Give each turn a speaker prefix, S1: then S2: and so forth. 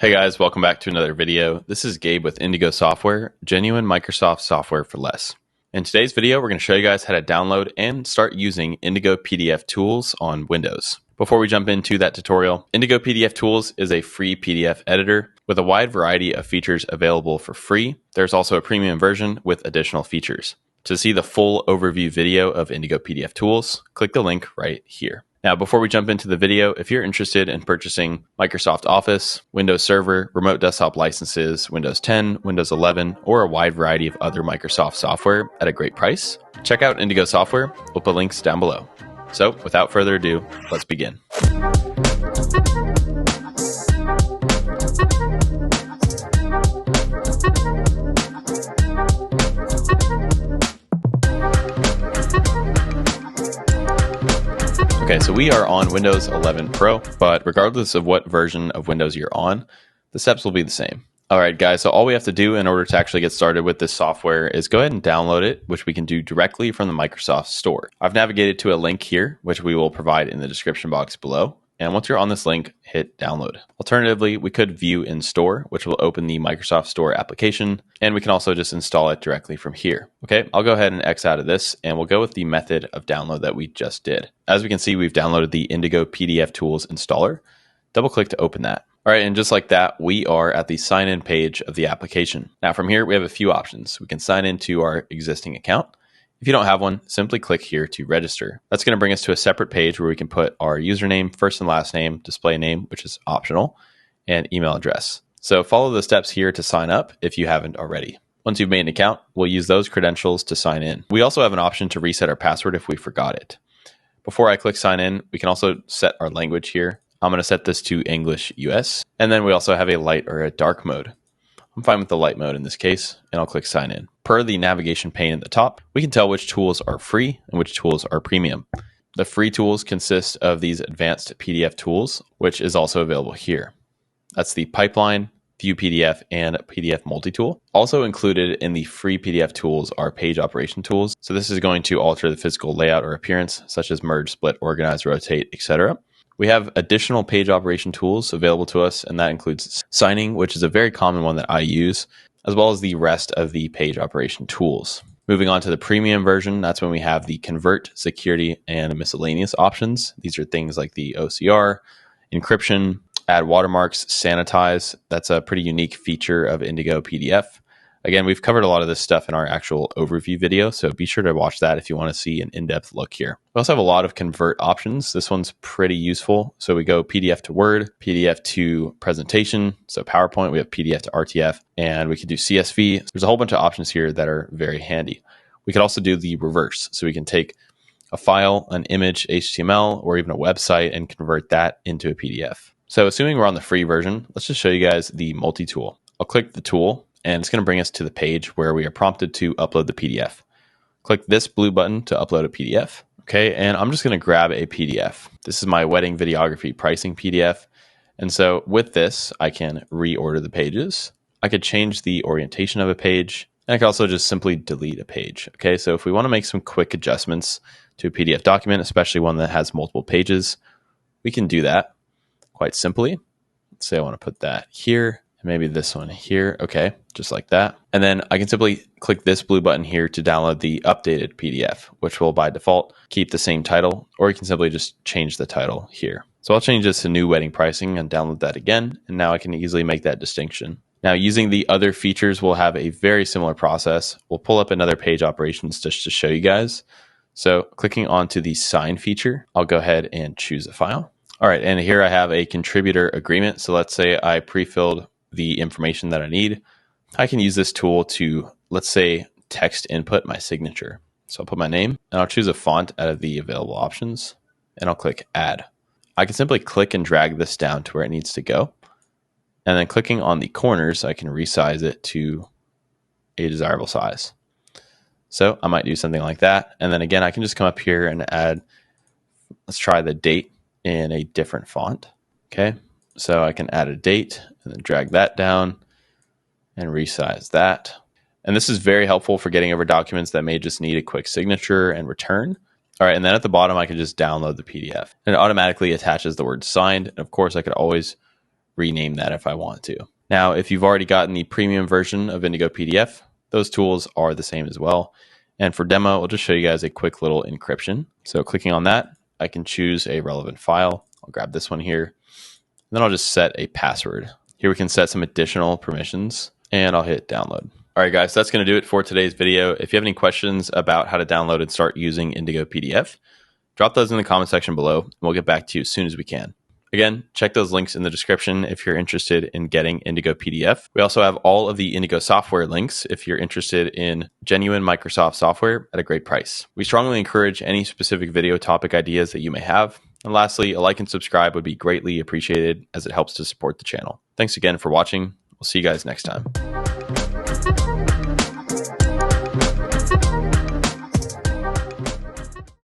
S1: Hey guys, welcome back to another video. This is Gabe with Indigo Software, genuine Microsoft software for less. In today's video, we're going to show you guys how to download and start using Indigo PDF Tools on Windows. Before we jump into that tutorial, Indigo PDF Tools is a free PDF editor with a wide variety of features available for free. There's also a premium version with additional features. To see the full overview video of Indigo PDF Tools, click the link right here. Now, before we jump into the video, if you're interested in purchasing Microsoft Office, Windows Server, remote desktop licenses, Windows 10, Windows 11, or a wide variety of other Microsoft software at a great price, check out Indigo Software. We'll put links down below. So, without further ado, let's begin. Okay, so we are on Windows 11 Pro, but regardless of what version of Windows you're on, the steps will be the same. All right, guys, so all we have to do in order to actually get started with this software is go ahead and download it, which we can do directly from the Microsoft Store. I've navigated to a link here, which we will provide in the description box below. And once you're on this link, hit download. Alternatively, we could view in store, which will open the Microsoft Store application, and we can also just install it directly from here. Okay, I'll go ahead and X out of this, and we'll go with the method of download that we just did. As we can see, we've downloaded the Indigo PDF Tools installer. Double click to open that. All right, and just like that, we are at the sign in page of the application. Now from here, we have a few options. We can sign into our existing account. If you don't have one, simply click here to register. That's going to bring us to a separate page where we can put our username, first and last name, display name, which is optional, and email address. So follow the steps here to sign up if you haven't already. Once you've made an account, we'll use those credentials to sign in. We also have an option to reset our password if we forgot it. Before I click sign in, we can also set our language here. I'm going to set this to English US. And then we also have a light or a dark mode. I'm fine with the light mode in this case, and I'll click sign in. Per the navigation pane at the top, we can tell which tools are free and which tools are premium. The free tools consist of these advanced PDF tools, which is also available here. That's the pipeline, view PDF, and PDF multi-tool. Also included in the free PDF tools are page operation tools. So this is going to alter the physical layout or appearance, such as merge, split, organize, rotate, etc. We have additional page operation tools available to us, and that includes signing, which is a very common one that I use, as well as the rest of the page operation tools. Moving on to the premium version, that's when we have the convert, security, and miscellaneous options. These are things like the OCR, encryption, add watermarks, sanitize. That's a pretty unique feature of Indigo PDF. Again, we've covered a lot of this stuff in our actual overview video, so be sure to watch that if you want to see an in-depth look here. We also have a lot of convert options. This one's pretty useful. So we go PDF to Word, PDF to presentation. So PowerPoint, we have PDF to RTF, and we can do CSV. There's a whole bunch of options here that are very handy. We could also do the reverse. So we can take a file, an image, HTML, or even a website and convert that into a PDF. So assuming we're on the free version, let's just show you guys the multi-tool. I'll click the tool, and it's going to bring us to the page where we are prompted to upload the PDF. Click this blue button to upload a PDF. Okay, and I'm just going to grab a PDF. This is my wedding videography pricing PDF. And so with this, I can reorder the pages. I could change the orientation of a page, and I could also just simply delete a page. Okay, so if we want to make some quick adjustments to a PDF document, especially one that has multiple pages, we can do that quite simply. Let's say I want to put that here. Maybe this one here. Okay, just like that. And then I can simply click this blue button here to download the updated PDF, which will by default keep the same title, or you can simply just change the title here. So I'll change this to new wedding pricing and download that again. And now I can easily make that distinction. Now using the other features, we'll have a very similar process. We'll pull up another page operations just to show you guys. So clicking onto the sign feature, I'll go ahead and choose a file. All right, and here I have a contributor agreement. So let's say I pre-filled the information that I need. I can use this tool to, let's say, text input my signature. So I'll put my name, and I'll choose a font out of the available options, and I'll click add. I can simply click and drag this down to where it needs to go. And then clicking on the corners, I can resize it to a desirable size. So I might do something like that. And then again, I can just come up here and add, let's try the date in a different font. Okay. So I can add a date and then drag that down and resize that. And this is very helpful for getting over documents that may just need a quick signature and return. All right, and then at the bottom, I can just download the PDF. And it automatically attaches the word signed. And of course, I could always rename that if I want to. Now, if you've already gotten the premium version of Indigo PDF, those tools are the same as well. And for demo, I'll just show you guys a quick little encryption. So clicking on that, I can choose a relevant file. I'll grab this one here. And then I'll just set a password. Here we can set some additional permissions, and I'll hit download. All right, guys, that's going to do it for today's video. If you have any questions about how to download and start using Indigo PDF, drop those in the comment section below, and we'll get back to you as soon as we can. Again, check those links in the description if you're interested in getting Indigo PDF. We also have all of the Indigo software links if you're interested in genuine Microsoft software at a great price. We strongly encourage any specific video topic ideas that you may have. And lastly, a like and subscribe would be greatly appreciated as it helps to support the channel. Thanks again for watching. We'll see you guys next time.